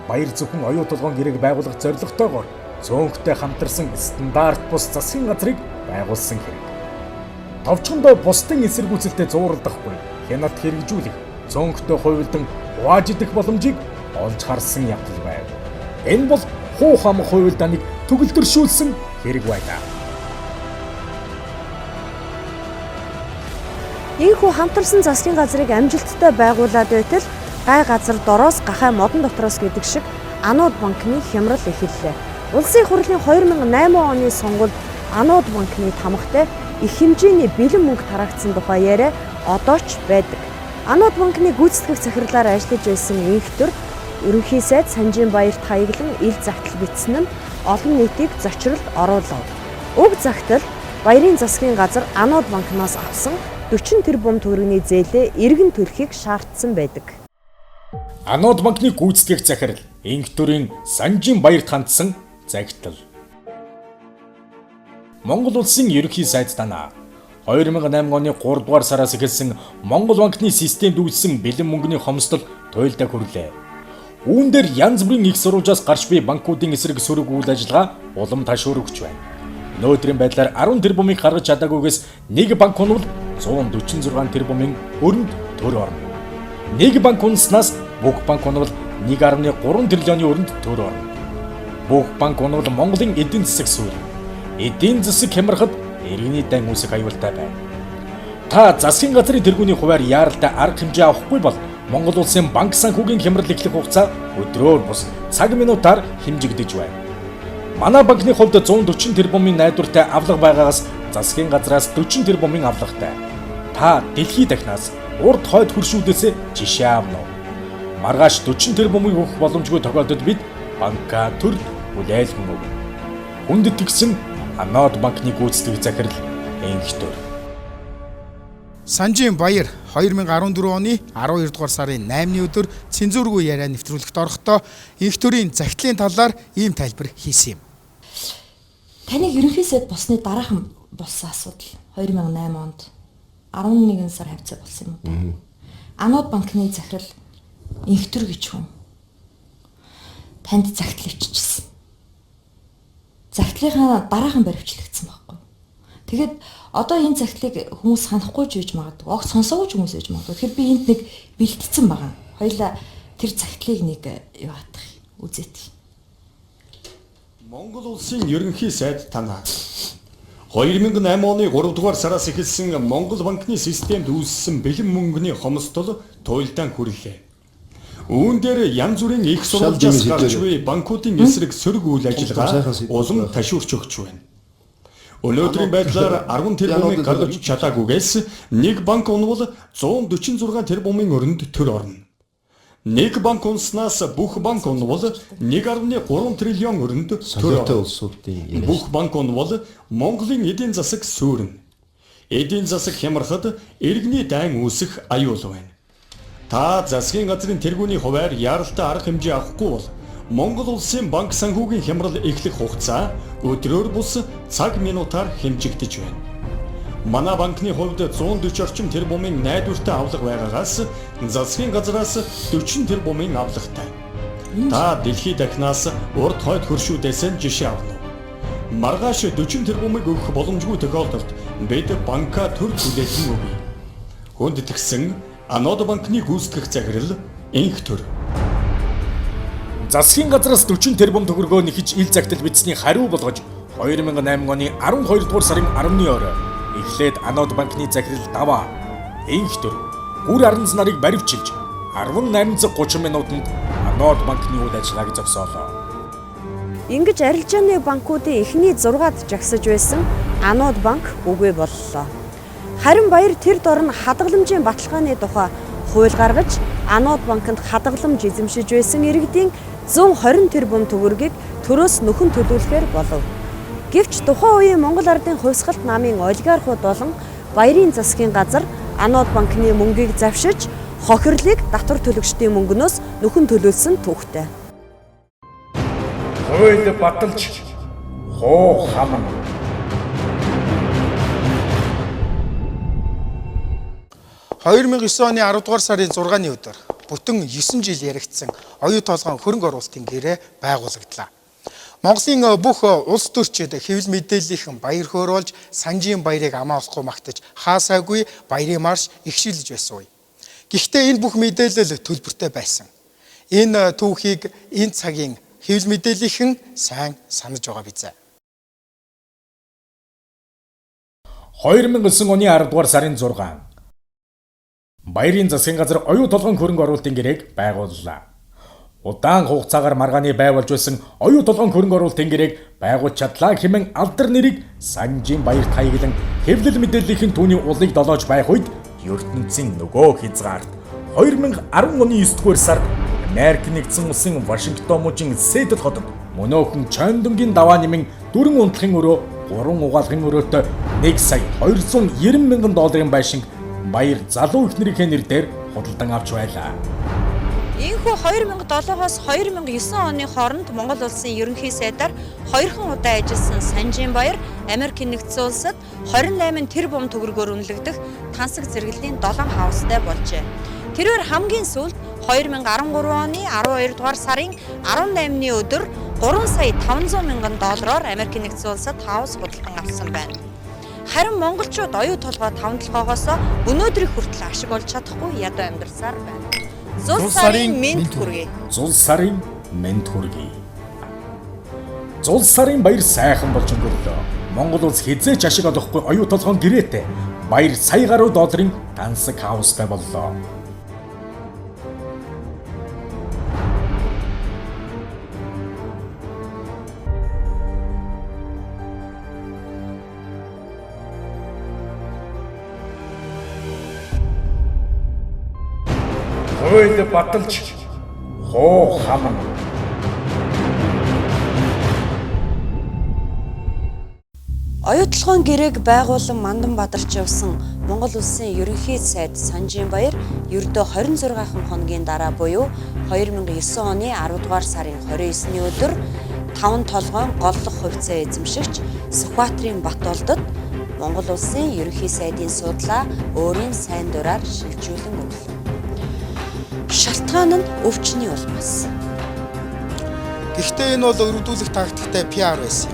Баяр зөвхөн оюу толгойн гэрээг байгуулах зорилготойгоор цөөнхтэй хамтарсан стандарт бус засгийн газрыг байгуулсан хэрэг. Товчхондоо бусдын эсэргүүцэлтэд зууралдахгүй хяналт хэрэгжүүлэх, цөөнхтэй хувилдан хувааж идэх боломжийг олж харсан явдал байв. Энэ бол хуу хам хувилдааныг төгөлдршүүлсэн хэрэг байлаа. Ийхүү хамтарсан засгийн газрыг амжилттай байгуулад байтал гай газар дороос гахай модон дотроос гэдэг шиг анууд банкны хямрал эхэллээ. Улсын их хурлын 2008 оны сонгуульд анууд банкны тамхтай их хэмжээний бэлэн мөнгө тараагдсан тухай яриа одоо ч байдаг. Анууд банкны гүйцэтгэх захирлаар ажиллаж байсан инхтөр ерөнхий сайд Санжийн баярт хаяглан ил загтал бичсэн нь олон нийтийг зочролд оруулав. Уг загтал баярын засгийн газар анууд банкнаас авсан 40 тэрбум төгрөгийн зээлээ эргэн төлөхийг шаардсан байдаг. Анууд банкны гүйцэтгэх захирал инхтөрийн Санжийн баярт хандсан загтал. Монгол улсын ерөнхий сайд танаа 2008 оны 3 дугаар сараас эхэлсэн Монгол банкны системд үүссэн бэлэн мөнгөний хомсдол туйлдаа хүрлээ. Үүн дээр янз бүрийн их сурвалжаас гарч буй банкуудын эсрэг сөрөг үйл ажиллагаа улам ташуурөгч байна. Өнөөдрийн байдлаар 10 тэрбумыг гаргаж чадаагүйгээс нэг банк унвал 146 тэрбумын өрөнд төр орно. Нэг банк унснаас бүх банк унвал 1.3 триллионы өрөнд төр орно. Бүх банк унвал Монголын эдийн засаг суур. Эдийн засаг хямрахад иргэний дан үсэг аюултай байна. Та засгийн газрын тэргүүний хуваар яаралтай арга хэмжээ авахгүй бол Монгол улсын банк санхүүгийн хямрал эхлэх хугацаа өдрөөр бус цаг минутаар хэмжигдэж байна. Манай банкны хувьд 140 тэрбумын найдвартай авлага байгаагаас засгийн газраас 40 тэрбумын авлагатай. Та дэлхий дахнаас урд хойд хөршүүдээс жишээ авна уу? Маргааш 40 тэрбумыг өгөх боломжгүй тохиолдолд бид банка төр хүлээлгэн өгнө. Хүнд тэгсэн анууд банкны гүйцэтгэх захирал инхтөр. Санжийн баяр 2014 оны 12 дугаар сарын 8-ны өдөр цензургүй яриа нэвтрүүлэгт орохдоо инхтөрийн загтлын талаар ийм тайлбар хийсэн юм. Таныг ерөнхий сайд болсны дараахан болсон асуудал 2008 онд 11 сар хавцаа болсон юм уу? Анууд банкны захирал инхтөр гэж хүн танд загтал өвччихсэн. Загтлынхаа дараахан баривчлагдсан байхгүй. Тэгээд одоо энэ загтлыг хүмүүс ханахгүй ч үйж магадгүй, огт сонсоогүй ч хүмүүс үйж магадгүй. Тэгэхээр би энд нэг бэлтгэсэн байгаа. Хоёлаа тэр загтлыг нэг юу хатах үзээд. Монгол улсын ерөнхий сайд танаа 2008 оны 3 дугаар сараас эхэлсэн Монгол банкны системд үүссэн бэлэн мөнгөний хомсдол туйлдаан хүрлээ. Үүн дээр янз бүрийн их сурвалжаас гарч буй банкуудын эсрэг сөрөг үйл ажиллагаа улам ташуурч өгч байна. Өнөөдрийн байдлаар 10 тэрбумыг гаргаж чадаагүйгээс нэг банк унвал 146 тэрбумын өрөнд төр орно. Нэг банк унснаас бүх банк унвал 1.3 триллион өрөнд төр орно. Бүх банк унвал Монголын эдийн засаг сүрнэ. Эдийн засаг хямрахад иргэний дайн үүсэх аюул байна. Та засгийн газрын тэргүүний хуваар яаралтай арга хэмжээ авахгүй бол Монгол улсын банк санхүүгийн хямрал эхлэх хугацаа өдрөөр бус цаг минутаар хэмжигдэж байна. Манай банкны хувьд 140 орчим тэрбумын найдвартай авлага байгаагаас засгийн газраас 40 тэрбумын авлагатай. Та дэлхийд дахнаас урд хойд хөршүүдээс жишээ авна. Маргааш 40 тэрбумыг өгөх боломжгүй тохиолдолд бид банка төр түлээхэн өгье. Хүндэтгсэн Анод банкны гүйцэтгэх захирал инх төр. Засгийн газраас 40 тэрбум төгрөгөө нэхэж ил загтал бичсний хариу болгож 2008 оны 12 дугаар сарын 10-ны орой эхлээд Анод банкны захирал Даваа инх төр бүр 10 нарыг баривчилж 18:30 минутанд Анод банкны үйл ажиллагааг зогсоолоо. Ингэж арилжааны банкуудын эхний 6-ад жагсаж байсан Анод банк үгүй боллоо. Харин баяр тэр дор нь хадгаламжийн баталгааны тухай хууль гаргаж Анод банкнд хадгаламж эзэмшиж байсан иргэдийн 120 тэрбум төгрөгийг төрөөс нөхөн төлүүлэхээр болов. Гэвч тухайн үеийн Монгол Ардын хувьсгалт намын олигархууд болон баярын засгийн газар Анод банкны мөнгийг завшиж хохирлыг татвар төлөгчдийн мөнгнөөс нөхөн төлүүлсэн түүхтэй. Хууль баталж хоо хамна. (2009 оны 10 дугаар сарын 6-ны өдөр бүтэн 9 жил яригдсан оюу толгойн хөрөнгө оруулалтын гэрээ байгуулагдлаа. Монголын бүх улс төрчид хэвлэл мэдээллийнхэн баяр хөөрүүлж Санжийн баярыг амаахгүй магтаж хаасаагүй баярын марш ихшүүлж байсан үе. Гэхдээ энэ бүх мэдээлэл төлбөртэй байсан. Энэ түүхийг энэ цагийн хэвлэл мэдээллийнхэн сайн санаж байгаа биз. 2009 оны 10 дугаар сарын 6 Баярын засгийн газар оюу толгойн хөрөнгө оруулалтын гэрээг байгууллаа. Удаан хугацаагаар маргааны байгуулж байсан оюу толгойн хөрөнгө оруулалтын гэрээг байгуулж чадлаа хэмээн алдар нэрийг Санжийн баяр таяглан хэвлэл мэдээллийнхэн түүний улыг долоож байх үед ертөнцийн нөгөө хязгаарт 2010 оны 9 дугаар сард Америк нэгдсэн улсын Вашингтон мужийн Сиэтл хотод мөнөөхөн Чондонгийн даваа нэмэн 4 унтлахын өрөө 3 угаалгын өрөөтэй 1 сая 290 мянган долларын байшинг баяр залуу эхнэрийнхээ нэрээр худалдан авч байлаа. Ийхүү 2007-оос 2009 оны хооронд Монгол улсын ерөнхий сайдаар 2 удаа ажилласан Санжийн баяр Америк нэгдсэн улсад 28 тэрбум төгрөгөөр үнэлэгдэх тансаг зэрэглэлийн 7 хаустай болжээ. Тэрээр хамгийн сүүлд 2013 оны 12 дугаар сарын 18-ны өдөр 3 сая 500 мянган доллараар Америк нэгдсэн улсад хаус худалдан авсан байна. Харин монголчууд оюу толгой 5 толгоогоос өнөөдрийг хүртэл ашиг олж чадахгүй ядуу амьдарсаар байна. Зул сарын мэнд хүргэе. Зул сарын мэнд хүргэе. Зул сарын баяр сайхан болж өнгөрлөө. Монгол улс хизээч ашиг олохгүй оюу толгойн гэрээтэй баяр сая гаруй долларын тансаг хаустай боллоо. Хууль баталж хоо хамна. Оюу толгойн гэрээг байгуулан мандан бадарч явсан Монгол улсын ерөнхий сайд Санжийн баяр ердөө 26 хоногийн дараа буюу 2009 оны 10 дугаар сарын 29-ны өдөр 5 толгойн голлох хувьцаа эзэмшигч Сүхбаатарын Батболдод Монгол улсын ерөнхий сайдын судлаа өөрийн сайн дураар шилжүүлэн өглөө. Шалтгаан нь өвчний улмаас. Гэхдээ энэ бол өргөдүүлэх тактиктай PR байсан.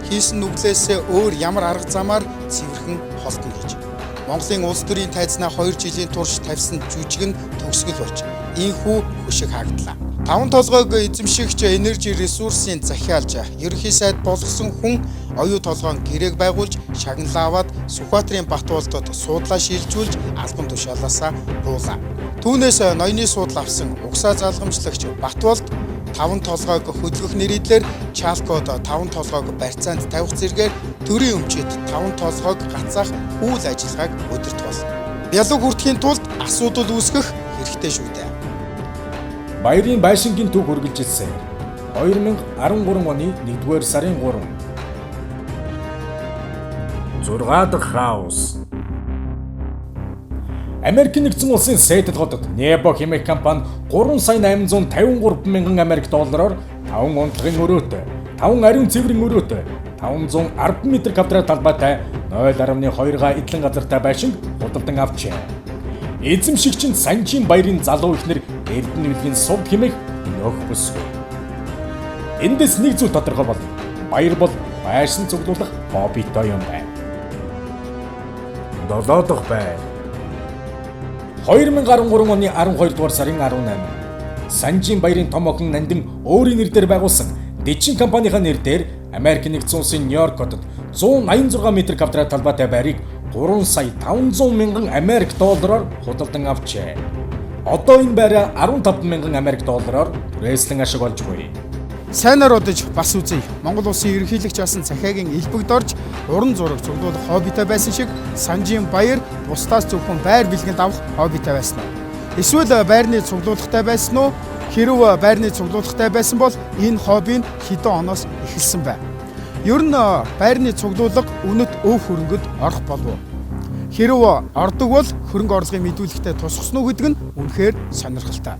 Хийсэн нүглээсээ өөр ямар арга замаар цэвэрхэн холтно гэж. Монголын улс төрийн тайзнаа 2 жилийн турш тавьсан жүжиг нь төгсгөл болж, ийхүү хөшиг хаагдлаа. Таван толгойг эзэмшигч энержи ресурсын захиалж ерөнхий сайд болгосон хүн оюу толгойн гэрээг байгуулж шагналаа аваад Сүхбаатарын Батболдод суудлаа шилжүүлж албан тушаалаасаа буулаа. Түүнээс ноёны суудал авсан угсаа залгамжлагч Батболд таван толгойг хөдөлгөх нэрийдлэр Чалкод таван толгойг барьцаанд тавих зэргээр төрийн өмчөд таван толгойг гацаах үйл ажиллагааг өдөрт бол. Бялуг хүртэхийн тулд асуудал үүсгэх хэрэгтэй шүү дээ. Баярын байшингийн төв хүргэлжилсэн 2013 оны 1-р сарын 3. 6 дахь хаус. Америк нэгдсэн улсын Сиэтл хотод Небо хэмээх компани 3 сая 853 мянган Америк доллараар 5 унтлагын өрөөтэй, 5 ариун цэврийн өрөөтэй, 510 м квадрат талбайтай 0.2 га эдлэн газартай байшинг худалдан авчээ. Эзэмшигч нь Санжийн баярын залуу ихнэр Эрдэнэвлэгийн сувд хэмээх нөх бүсгүй. Эндээс нэг зүйл тодорхой болно. Баяр бол байшин цуглуулах хоббитой юм байна. 7 дахь байр. 2013 оны 12 дугаар сарын 18. Санжийн баярын том охин Нандин өөрийн нэрээр байгуулсан Дэчин компанийн нэр дээр Америк нэгдсэн улсын Нью-Йорк хотод 186 м квадрат талбайтай байрыг 3 сая 500 мянган Америк доллараар худалдан авчээ. Одоо энэ байраа 15 мянган Америк доллараар түрээслэн ашиг олж буй. Сайнаар удаж бас үзье. Монгол улсын ерөнхийлөгч асан цахиагийн элбэгд орж уран зураг цуглуулах хоббитой байсан шиг Санжийн баяр бусдаас зөвхөн байр бэлгэнд авах хоббитой байсан уу? Эсвэл байрны цуглуулгатай байсан уу? Хэрв байрны цуглуулгатай байсан бол энэ хобби нь хэдэн оноос эхэлсэн бай. Ер нь байрны цуглуулга үнэт өв хөрөнгөд орох болов. Хэрв ордог бол хөрөнгө орлогын мэдүүлэгтээ тусгасан уу гэдэг нь үнэхээр сонирхолтой.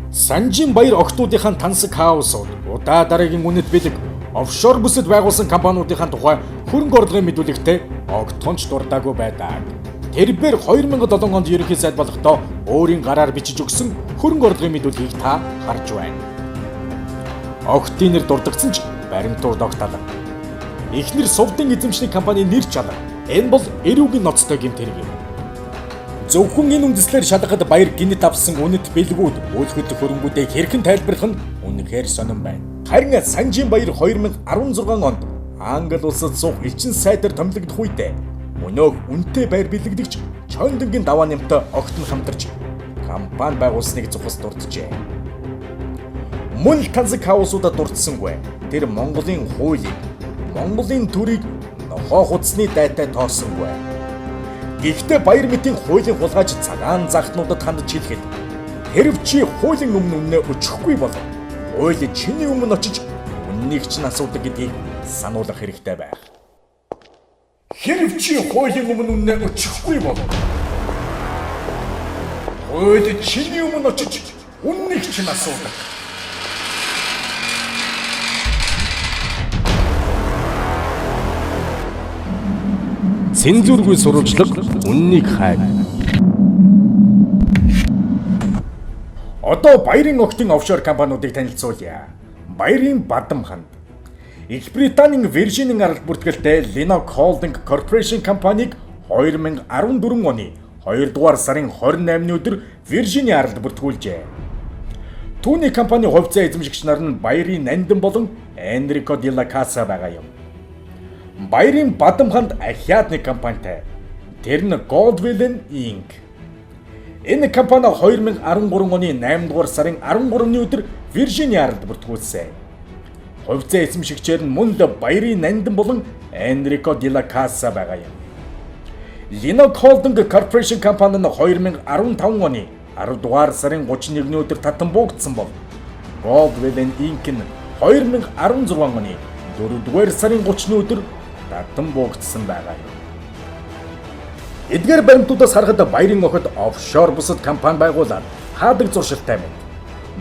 Санжийн баяр охтуудынхаа тансаг хаусууд удаа дараагийн үнэт бэлэг офшор бүсэд байгуулсан компаниудынхаа тухай хөрөнгө орлогын мэдүүлэгтээ огтхонч дурдаагүй байдаг. Тэрбээр 2007 онд ерөнхий сайд болохдоо өөрийн гараар бичиж өгсөн хөрөнгө орлогын мэдүүлгийг та харж байна. Огтын нэр дурдгдсан ч баримтууд огталга. Эхнэр сувдын эзэмшлийн компани нэр чалга. Энэ бол эрүүгийн ноцтой гэмт хэрэг юм. Зөвхөн энэ үндэслэр шалгахад баяр гинэт авсан үнэт бэлгүүд өөлхөд хөрөнгүүдээ хэрхэн тайлбарлах нь үнэхээр сонирн байна. Харин Санжийн баяр 2016 онд Англи улсад суух элчин сайдаар томилогдох үедээ өнөөх үнэтэй байр бэлэгдэгч Чондонгийн даваа нэмтэй огт нь хамтарч компани байгуулсныг зохис дурджээ. Мөн тансаг хаусуудад дурдсангүй. Тэр Монголын хуулийг, Монголын төрийг нохоо хуцсны дайтай тооссонгүй. Гэхдээ баяр мэтийн хуулийн хулгайч цагаан захтнуудад хандж хэлэхэд хэрв чи хуулийн өмнө үннээ өчөхгүй бол хууль чиний өмнө очиж үннийг чинь асуудаг гэдгийг сануулгах хэрэгтэй байх. Хэрв чи хуулийн өмнө үннээ өчөхгүй бол хууль чиний өмнө очиж үннийг чинь асуудаг. Цензургүй сурвалжлага үннийг хайр. Одоо баярын огтын офшор компаниудыг танилцуулъя. Баярын бадам ханд. Их Британийн Виржинийн арал бүртгэлтэй Linux Holding Corporation компаниг 2014 оны 2 дугаар сарын 28-ны өдөр Виржиний аралд бүртгүүлжээ. Түүний компани хувьцаа эзэмшигч нар нь баярын Нандин болон Энрико Дилла Каса байгаа юм. Баярын бадам ханд ахиад нэг компанитай. Тэр нь Goldwell Inc. Энэ компани 2013 оны 8 дугаар сарын 13-ны өдөр Виржиний аралд бүртгүүлсэн. Хувьцаа эзэмшигчээр нь мөн л баярын Нандин болон Энрико Дилла Каса байгаа юм. Linux Holding Corporation компани нь 2015 оны 10 дугаар сарын 31-ний өдөр татан буугдсан бол Goldwell Inc нь 2016 оны 4 дугаар сарын 30-ны өдөр татан буугдсан байгаа юм. Эдгээр баримтуудаас харахад баярын охид офшор бусад компани байгуулад хаадаг зуршилтай байна.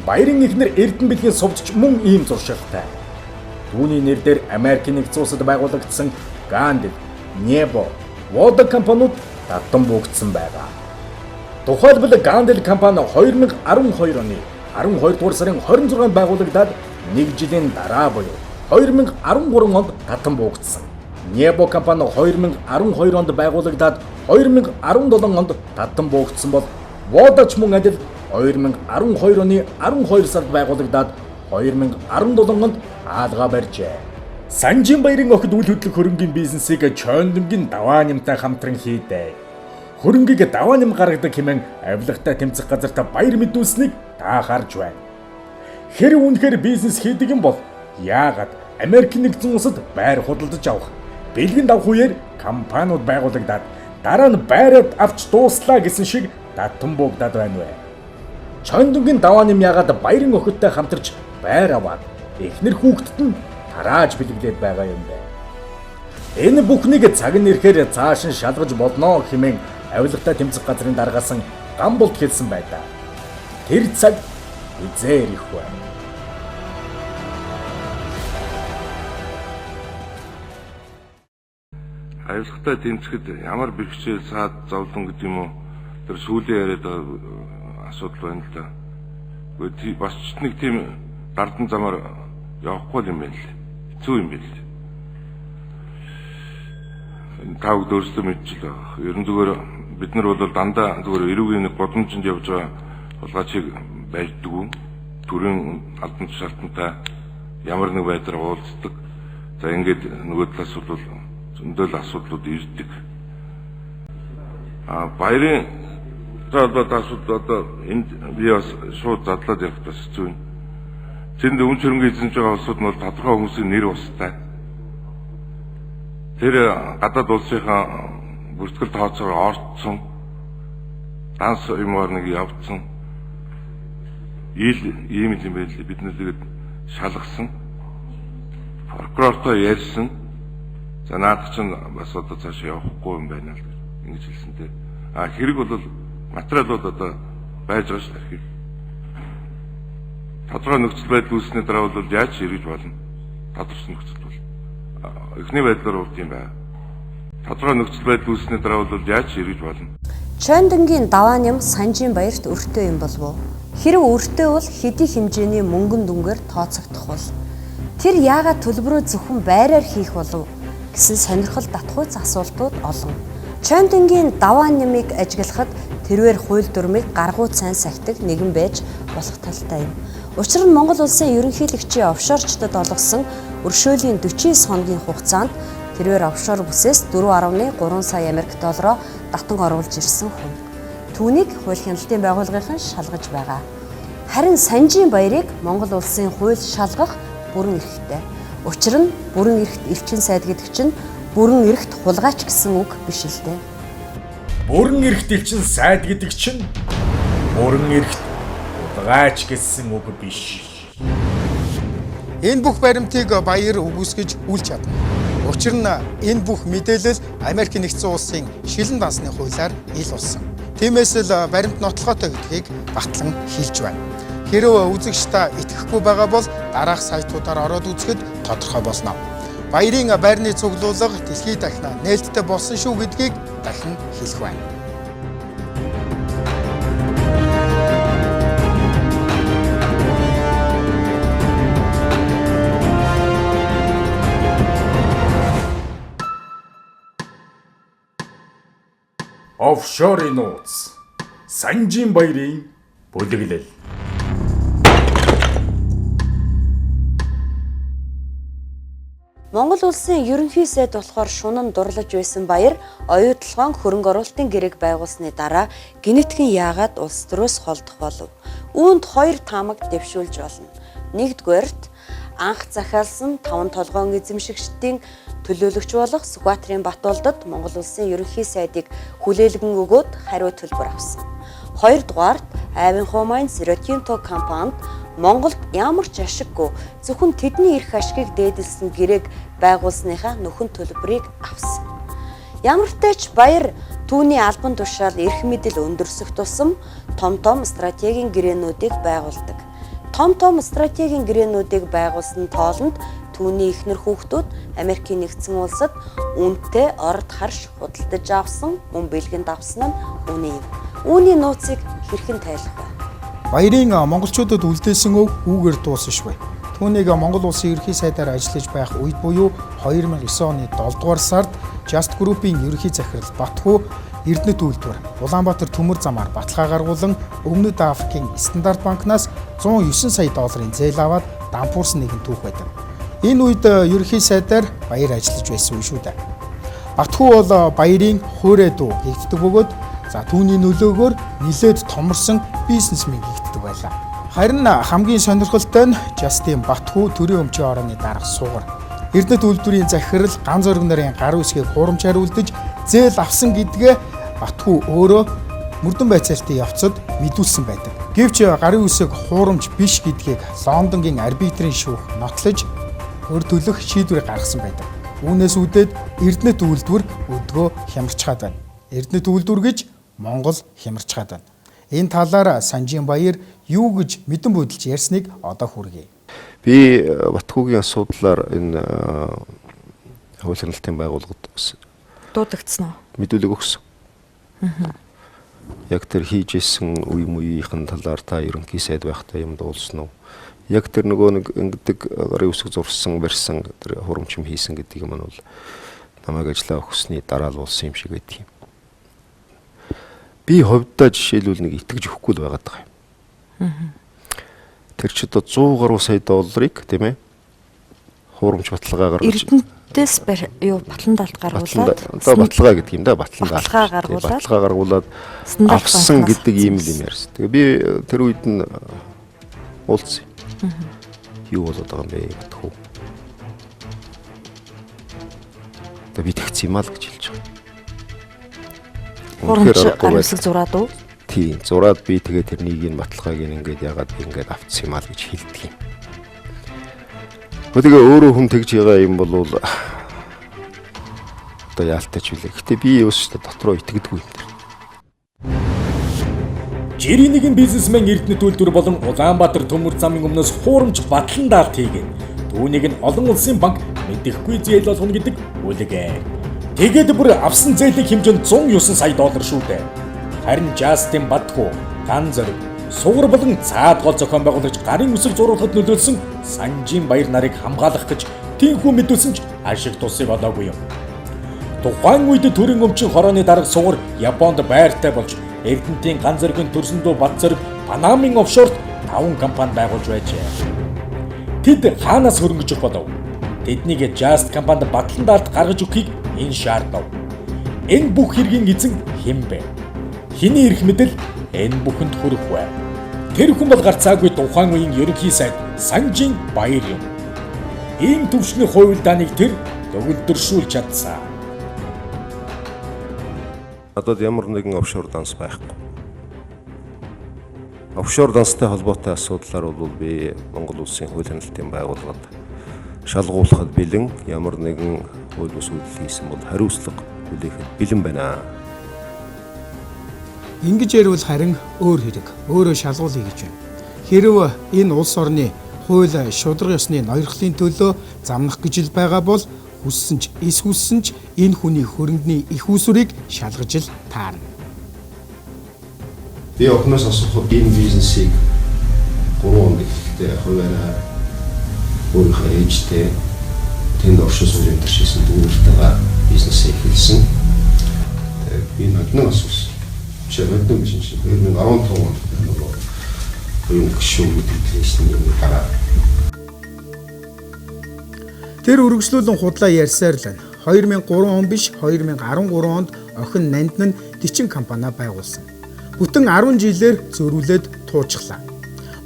Баярын эхнэр Эрдэнэвлэгийн сувдч мөн ийм зуршилтай. Түүний нэрээр Америк нэгдсэн улсад байгуулагдсан Гандил, Небо, Вода компаниуд татан буугдсан байгаа. Тухайлбал Гандил компани 2012 оны 12 дугаар сарын 26-нд байгуулагдаад 1 жилийн дараа буюу 2013 онд татан буугдсан. Небо компани 2012 онд байгуулагдаад 2017 онд татан буугдсан бол Водач мөн адил 2012 оны 12 сард байгуулагдаад 2017 онд хаалгаа барьжээ. Санжийн баярын охид үйл хөдлөх хөрөнгийн бизнесийг Чондонгийн даваа нямтай хамтран хийдэг. Хөрөнгийг даваа нэм гаргадаг хэмээн авилгатай тэмцэх газартаа баяр мэдүүлсэнийг та харж байна. Хэрэг үнэхээр бизнес хийдэг юм бол яагаад Америк нэгдсэн улсад байр худалдаж авах, бэлгэнд авах үеэр компаниуд байгуулагдаад дараа нь байраад авч дууслаа гэсэн шиг татан буугдаад байна вэ? Чондонгийн даваа нэм яагаад баярын охидтой хамтарч байр аваад эхнэр хүүхдэд нь тарааж бэлгэлээд байгаа юм бэ? Энэ бүхнийг цаг нь ирэхээр цааш нь шалгаж болно хэмээн авилгатай тэмцэх газрын даргаасан Гамболд хэлсэн байлаа. Тэр цаг үзээр их байна. Авилгатай тэмцэхэд ямар бэрхшээл саад зовлон гэдэг юм уу тэр сүүлийн яриад асуудал байна л да. Гэхдээ бас ч нэг тийм дардан замаар явахгүй юм байна л. Хэцүү юм байна л. Тав дөрслөө мэдчихэл байгаа. Ерөн зүгээр бид нар бол дандаа зүгээр эрүүгийн нэг годомжинд явж байгаа улгаачийг байждаггүй. Төрийн албан тушаалтантай ямар нэг байдлаар уулздаг. За ингээд нөгөө талаас бол зөндөл асуудлууд ирдэг. Баярын талбайд асуудал одоо энд би бас шууд задлаад явах бас хэцүү юм. Тэнд үн чөрөнгө эзэмж байгаа улсууд нь бол тодорхой хүмүүсийн нэр устай. Тэр гадаад улсынхаа бүртгэл тооцоогоор орцсон. Данс юмар нэг явцсан. Ийм юм байл бид нэгэд шалгасан. Прокурортой ярьсан. За наад чинь бас одоо цааш явахгүй юм байна л ингэж хэлсэн дээ. Хэрэг бол материалууд одоо байж байгаа шүү дээ. Тодорхой нөхцөл байдал үүснээр дараа бол яаж эргэж болно? Тодорхой нөхцөл бол эхний байдлаар урд юм байна. Тодорхой нөхцөл байдал үүснээр дараа бол яаж эргэж болно? Чондонгийн даваа нэм Санжийн баярт өртөө юм болов уу? Хэрэг өртөө бол хэдий хэмжээний мөнгөн дүнгээр тооцогдох бол тэр яагаад төлбөрөө зөвхөн байраар хийх болов гэсэн сонирхол татхуйц асуултууд олон. Чондонгийн даваа нэмийг ажиглахад тэрвэр хууль дүрмийг гаргуй цайн сахидаг нэгэн байж болох талтай юм. Учир нь Монгол улсын ерөнхийлөгчийн офшорчдод олгосон өршөөлийн 49 хоногийн хугацаанд тэрвэр офшор бүсээс 4.3 сая Америк доллароо татан оруулж ирсэн хүн. Түүнийг хууль хяналтын байгууллагын шалгаж байгаа. Харин Санжийн баярыг Монгол улсын хууль шалгах бүрэн эрхтэй. Учир нь бүрэн эрхт элчин сайд гэдэг чинь бүрэн эрхт хулгайч гэсэн үг биш л дээ. Бүрэн эрхт элчин сайд гэдэг чинь бүрэн эрхт хулгайч гэсэн үг биш. Энэ бүх баримтыг баяр үгүйсгэж үл чадна. Учир нь энэ бүх мэдээлэл Америк нэгдсэн улсын шилэн дансны хуулиар ил болсон. Тиймээс л баримт нотлохотой гэдгийг батлан хэлж байна. Хэрвээ үзэгч та итгэхгүй байгаа бол дараах сайтуудаар ороод үзэхэд тодорхой болно. Баярын байрны цуглуулга дэлхийд дахин нээлттэй болсон шүү гэдгийг дахин хэлэх байна. Оффшорын нууц. Санжийн баярын бүлэглэл. Монгол улсын ерөнхий сайд болохоор шунан дурлаж байсан баяр оюутлогоон хөрөнгө оруулалтын гэрээг байгуулсны дараа гинэтхэн яагаад улс төрөөс холдох болов? Үүнд хоёр таамаг дэвшүүлж болно. Нэгдүгээрт анх захиалсан 5 толгоон эзэмшигчдийн төлөөлөгч болох Сүхбаатарын Батуулдад Монгол улсын ерөнхий сайдыг хүлээлгэн өгөөд хариу төлбөр авсан. Хоёрдугаарт Айвын Хумайн Зиротинто компанид Монголд ямар ч ашиггүй зөвхөн тэдний эрх ашигыг дээдэлсэн гэрээг байгуулсныхаа нөхөн төлбөрийг авсан. Ямар ч тач баяр түүний албан тушаал эрх мэдэл өндөрсөх тусам том стратегийн гэрээнүүдийг байгуулдаг. Том стратегийн гэрээнүүдийг байгуулсан тоолонд түүний эхнэр хүүхдүүд Америкийн нэгдсэн улсад үнэтэй орд харш худалдаж авсан, мөн бэлгэнд авсан нь үнэ юм. Үүний нууцыг хэрхэн тайлах вэ? Баярын монголчуудад үлдээсэн өв үүгээр дуусахгүй. Түүнийг Монгол улсын ерөнхий сайдаар ажиллаж байх үед буюу 2009 оны 7 дугаар сард Just Group-ийн ерөнхий захирал Батхүү Эрдэнэт үйлдвэр Улаанбаатар төмөр замаар баталгаа гаргуулan Өмнөд Африкийн Стандарт банкнаас 109 сая долларын зээл аваад дампуурсан нэгэн түүх байдаг. Энэ үед ерөнхий сайдаар баяр ажиллаж байсан үе шүү дээ. Батхүү бол баярын хуурай дуу хийгддэг бөгөөд түүний нөлөөгөөр нилээд томорсон бизнесмен хийгддэг байлаа. Харин хамгийн сонирхолтой нь Жастин Батхүү төрийн өмчийн орооны дарга суугар. Эрдэнэт үйлдвэрийн захирал ганц оргин нарын гар үсгийг хуурамчаар үлдэж зээл авсан гэдгээ Батхүү өөрөө мөрдөн байцаалтын явцад мэдүүлсэн байдаг. Гэвч гарын үсэг хуурамч биш гэдгийг Лондонгийн арбитрийн шүүх нотлож өр төлөх шийдвэр гаргасан байдаг. Үүнээс үүдээд Эрдэнэт үйлдвэр өдгөө хямарчгаад байна. Эрдэнэт үйлдвэр гэж Монгол хямарчгаад байна. Энэ талаар Санжийн Баяр юу гэж мэдэн бодолж ярьсныг одоо хүргэе. Би Батхүүгийн асуудлаар энэ хууль хяналтын байгууллагад дуудагдсан уу? Мэдүүлэг өгсөн. Яг тэр хийж исэн үе мууийн талаар та ерөнхий сайд байхдаа юм дуулсан уу? Яг тэр нөгөө нэг ингэдэг гарын үсэг зурсан, барьсан, тэр хурамчим хийсэн гэдэг юм бол намайг ажиллаа өгсөний дараа л болсон юм шиг байдаг юм. Би хувьдаа жишээлбэл нэг итгэж өгөхгүй л байгаад байгаа юм. Тэр чи одоо 100 гаруй сая долларыг тийм ээ хуурамч баталгаа гаргаж Эрдэнэтэс юу батлан далд гаргуулад одоо баталгаа гэдэг юм да баталгаа гаргуулад авсан гэдэг ийм л юм ярьсан. Тэгээ би тэр үед нь уулзсан. Юу болоод байгаа юм бэ Батхүү? Одоо би тэгц юм аа л гэж хэлж байгаа. Хурамч гар үсэг зураад уу? Тийм, зураад би тэгээ тэрнийг нь баталгааг ингээд ягаад ингээд авцсан юм аа л гэж хэлдэг юм. Тэгээ өөрөө хүн тэгж байгаа юм бол одоо яалтаач үлээ. Гэтэ би юу ч дотроо итгэдэггүй юм. Жирийн нэгэн бизнесмен Эрдэнэт үйлдвэр болон Улаанбаатар төмөр замын өмнөөс хуурамч батлан даалт хийгээд түүнийг нь олон улсын банк мэдэхгүй зээл болгоно гэдэг үлгээ. Тэгээд бүр авсан зээлийн хэмжээнд 109 сая доллар шүү дээ. Харин Жастин Батхүү ган зэрэг сугар болон цаад гол зохион байгуулагч гарын үсэг зурулахад нөлөөлсөн Санжийн Баяр нарыг хамгаалах гэж тийхүү мэдүүлсэн ч ашиг тусыг олоогүй юм. Тухайн үед төрийн өмчийн хорооны дарга сугар Японд байртай болж Эрдэнэтийн ганц зэргийн төрсөндөө бат зэрэг Панамын офшорт 5 компани байгуулж байжээ. Тэд хаанаас хөрөнгөж өгөх болов? Тэднийг Just компанид батлан даалт гаргаж өгөхийг энэ шаардав. Энэ бүх хэргийн эзэн хэн бэ? Хэний эрх мэдэл энэ бүхэнд хүрэх вэ? Тэр хүн бол гарцаагүй тухайн үеийн ерөнхий сайд Санжийн Баяр юм. Ийм төвшний хувилдааныг тэр төгөлдршүүлж чадсан. Надад ямар нэгэн офшор данс байхгүй. Офшор данстай холбоотой асуудлаар бол би Монгол улсын хууль хяналтын байгууллагад шалгуулахад бэлэн ямар нэгэн хууль бус үйлдэл хийсэн бол хариуцлага хүлээхэд бэлэн байна. Ингэж ярил харин өөр хэрэг, өөрөө шалгуулъя гэж байна. Хэрв энэ улс орны хууль шударга ёсны ноёрхлын төлөө замнах гэж ил байгаа бол хүссэн ч эс хүссэн ч энэ хүний хөрөнгөний их усүрийг шалгаж л таарна. Би охноос асуухад энэ бизнесийг 3 он гэхдээ хуваараа өөрийнхөө ээжтэй тэнд оршин сууж амьдарчсэн дүүртэйгээ бизнесээ эхэлсэн. Би надад асуусан. Чамд юм шиг 2015 онд нөгөө юм гişүү мэдээлсэн юм гараа. Тэр үргэлжлүүлэн худлаа ярьсаар л байна. 2003 он биш 2013 онд охин Нандин нь Тичин компани байгуулсан. Бүтэн 10 жилээр зөрүүлээд туучглаа.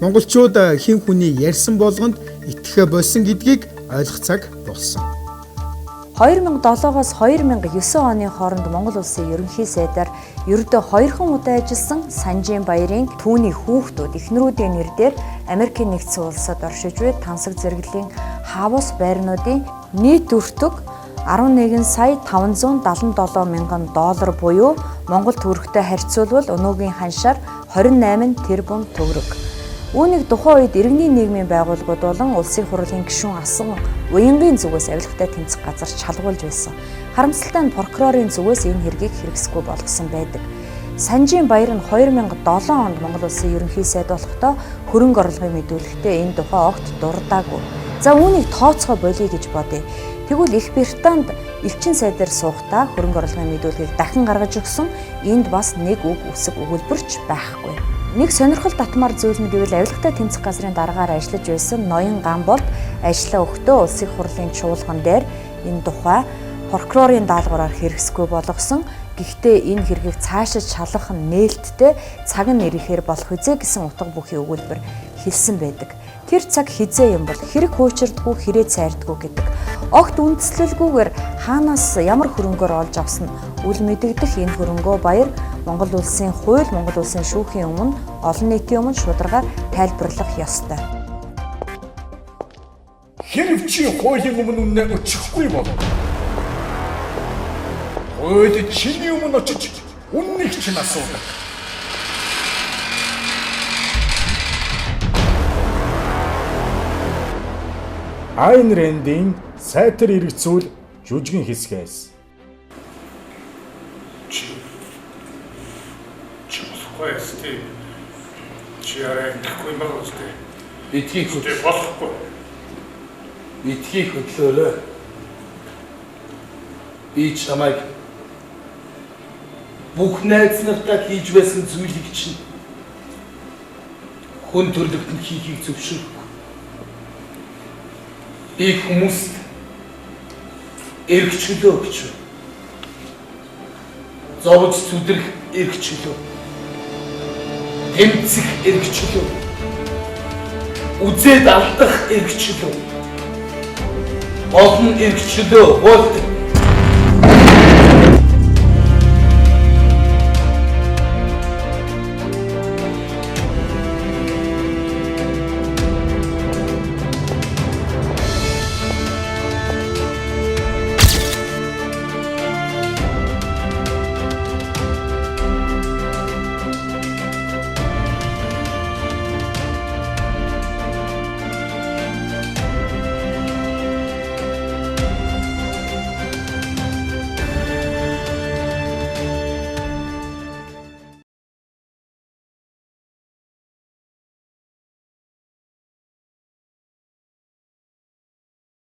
Монголчууд хэн хүний ярьсан болгонд итгэхэ болсон гэдгийг ойлгох цаг болсон. 2007-оос 2009 оны хооронд Монгол улсын ерөнхий сайдаар ердөө 2 удаа ажилласан Санжийн Баярын түүний хүүхдүүд эхнэрүүдийн нэрээр Америкийн нэгдсэн улсад оршиж буй тансаг зэрэглэлийн хавус байрнуудын нийт өртөг 11 сая 577 мянган доллар буюу Монгол төгрөгтэй харьцуулбал өнөөгийн ханшаар 28 тэрбум төгрөг. Үүнийг тухайн үед иргэний нийгмийн байгууллагууд болон улсын хурлын гишүүн асан уянгийн зүгээс авилгатай тэмцэх газар шалгуулж байсан. Харамсалтай нь прокурорын зүгээс энэ хэргийг хэрэгсэхгүй болгосон байдаг. Санжийн Баяр нь 2007 онд Монгол улсын ерөнхий сайд болохдоо хөрөнгө оруулалтын мэдүүлэгтээ энэ тухай огт дурдаагүй. За үүнийг тооцоо болъё гэж бодъё. Тэгвэл Их Британд элчин сайдаар суухдаа хөрөнгө оруулалтын мэдүүлгийг дахин гаргаж өгсөн. Энд бас нэг үг үсэг өгүүлбэрч байхгүй. Нэг сонирхол татмаар зүйл нь гэвэл авилгатай тэмцэх газрын дараагаар ажиллаж байсан ноён Гамболд ажлаа өгтөө улсын хурлын чуулган дээр энэ тухай прокурорын даалгавраар хэрэгсэхгүй болгосон. Гэхдээ энэ хэргийг цаашид шалгах нь нээлттэй цаг нь ирэхээр болох үзэ гэсэн утга бүхий өгүүлбэр хэлсэн байдаг. Тэр цаг хизээ юм бол хэрэг хуучирдгүй хэрэг цайрдгүй гэдэг. Огт үндэслэлгүйгээр хаанаас ямар хөрөнгөөр олж авсан үл мэдэгдэх энэ хөрөнгөө баяр Монгол улсын хууль, Монгол улсын шүүхийн өмнө олон нийтийн өмнө шударгаар тайлбарлах ёстой. Хэрв чи хуулийн өмнө үнэ очихгүй бол хууль чиний өмнө очиж үннийг чинь асуудаг. Айн Рэндийн сайтар эргэцүүл жүжигэн хэсгээс. Болохгүй ястэй. Чи арай ихгүй маа үстэй. Эдгийг хөдөө болохгүй. Эдгийг хөдлөөрэй. Би чамайг бүх найз нартаа хийж байсан зүйлийг чинь хүн төрлөختөнд хийхийг зөвшөөрөхгүй. Би хүмүүст эргчлөө гэж. Зовж зүдрэх эргчлөө. Тэмцэх эргчлөө. Үзээд алдах эргчлөө. Олон эргчлөө хуульд